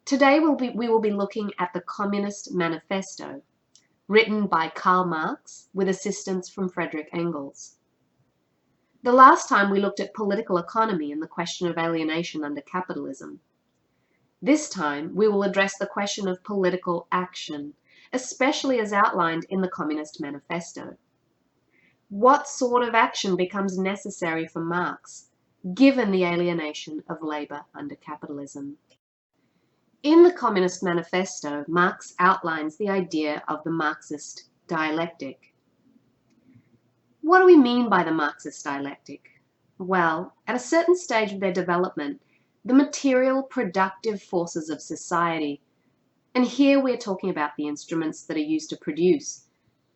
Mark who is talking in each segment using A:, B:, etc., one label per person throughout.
A: Today we will be looking at the Communist Manifesto, written by Karl Marx with assistance from Friedrich Engels. The last time we looked at political economy and the question of alienation under capitalism. This time we will address the question of political action, especially as outlined in the Communist Manifesto. What sort of action becomes necessary for Marx, given the alienation of labor under capitalism? In the Communist Manifesto, Marx outlines the idea of the Marxist dialectic. What do we mean by the Marxist dialectic? Well, at a certain stage of their development, the material productive forces of society, and here we're talking about the instruments that are used to produce,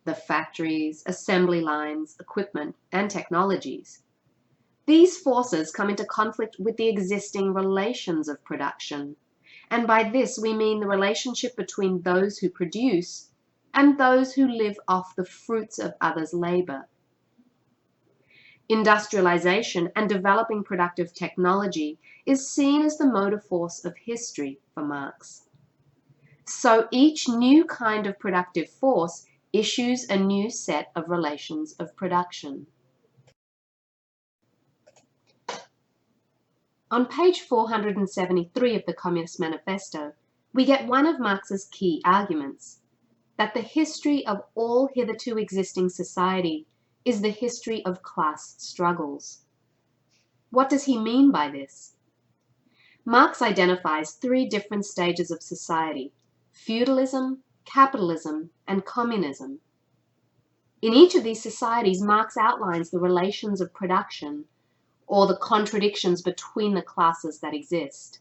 A: the factories, assembly lines, equipment, and technologies. These forces come into conflict with the existing relations of production. And by this we mean the relationship between those who produce and those who live off the fruits of others' labor. Industrialization and developing productive technology is seen as the motive force of history for Marx. So each new kind of productive force issues a new set of relations of production. On page 473 of the Communist Manifesto, we get one of Marx's key arguments, that the history of all hitherto existing society is the history of class struggles. What does he mean by this? Marx identifies three different stages of society: feudalism, capitalism, and communism. In each of these societies, Marx outlines the relations of production, or the contradictions between the classes that exist.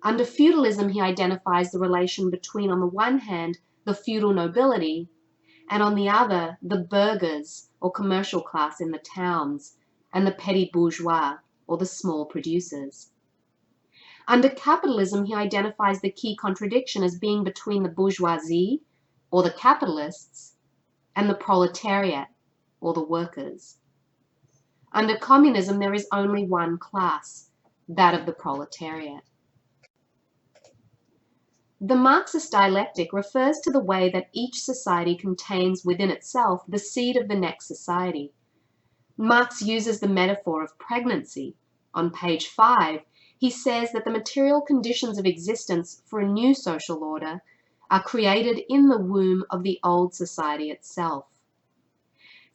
A: Under feudalism, he identifies the relation between, on the one hand, the feudal nobility, and on the other, the burghers or commercial class in the towns, and the petty bourgeois or the small producers. Under capitalism, he identifies the key contradiction as being between the bourgeoisie or the capitalists and the proletariat or the workers. Under communism, there is only one class, that of the proletariat. The Marxist dialectic refers to the way that each society contains within itself the seed of the next society. Marx uses the metaphor of pregnancy. On page 5, he says that the material conditions of existence for a new social order are created in the womb of the old society itself.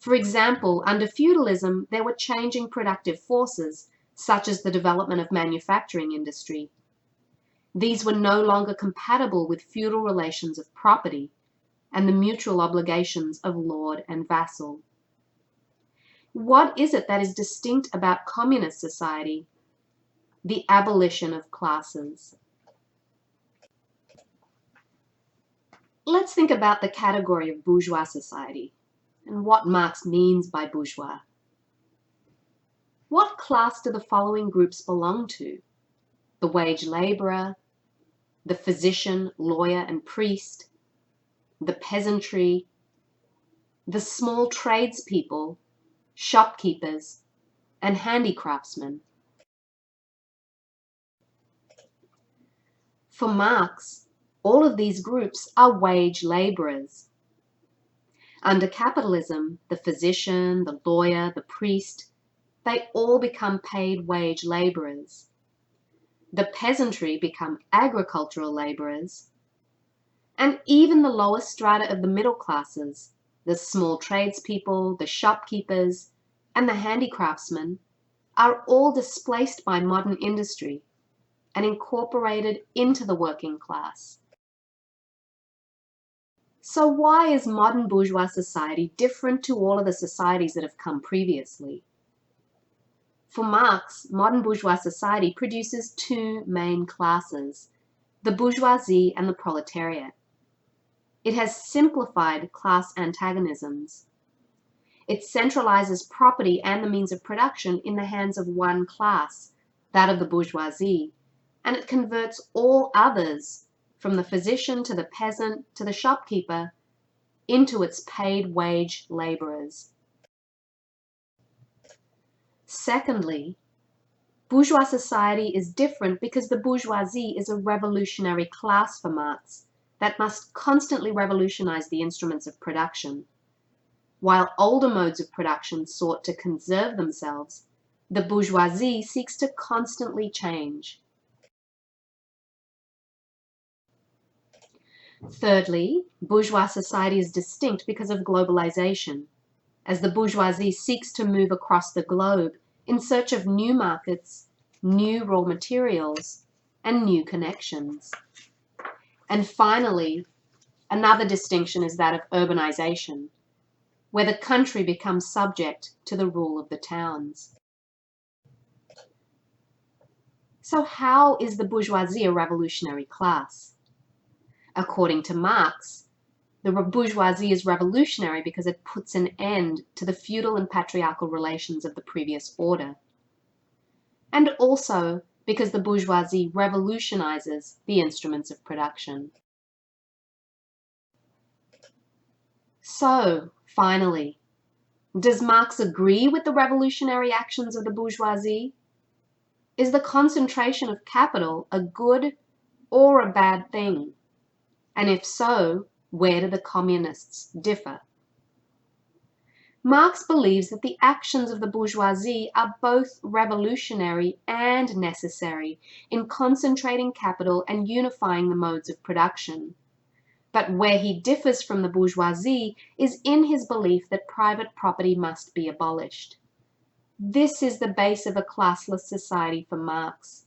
A: For example, under feudalism, there were changing productive forces, such as the development of manufacturing industry. These were no longer compatible with feudal relations of property and the mutual obligations of lord and vassal. What is it that is distinct about communist society? The abolition of classes. Let's think about the category of bourgeois society and what Marx means by bourgeois. What class do the following groups belong to? The wage laborer, the physician, lawyer, and priest, the peasantry, the small tradespeople, shopkeepers, and handicraftsmen. For Marx, all of these groups are wage laborers. Under capitalism, the physician, the lawyer, the priest, they all become paid wage laborers. The peasantry become agricultural laborers, and even the lower strata of the middle classes, the small tradespeople, the shopkeepers, and the handicraftsmen, are all displaced by modern industry and incorporated into the working class. So why is modern bourgeois society different to all of the societies that have come previously? For Marx, modern bourgeois society produces two main classes, the bourgeoisie and the proletariat. It has simplified class antagonisms. It centralizes property and the means of production in the hands of one class, that of the bourgeoisie, and it converts all others, from the physician to the peasant to the shopkeeper, into its paid wage laborers. Secondly, Bourgeois society is different because the bourgeoisie is a revolutionary class for Marx that must constantly revolutionize the instruments of production. While older modes of production sought to conserve themselves, the bourgeoisie seeks to constantly change. Thirdly, bourgeois society is distinct because of globalization, as the bourgeoisie seeks to move across the globe in search of new markets, new raw materials, and new connections. And finally, another distinction is that of urbanization, where the country becomes subject to the rule of the towns. So how is the bourgeoisie a revolutionary class? According to Marx, the bourgeoisie is revolutionary because it puts an end to the feudal and patriarchal relations of the previous order, and also because the bourgeoisie revolutionizes the instruments of production. So, finally, does Marx agree with the revolutionary actions of the bourgeoisie? Is the concentration of capital a good or a bad thing? And if so, where do the communists differ? Marx believes that the actions of the bourgeoisie are both revolutionary and necessary in concentrating capital and unifying the modes of production. But where he differs from the bourgeoisie is in his belief that private property must be abolished. This is the base of a classless society for Marx.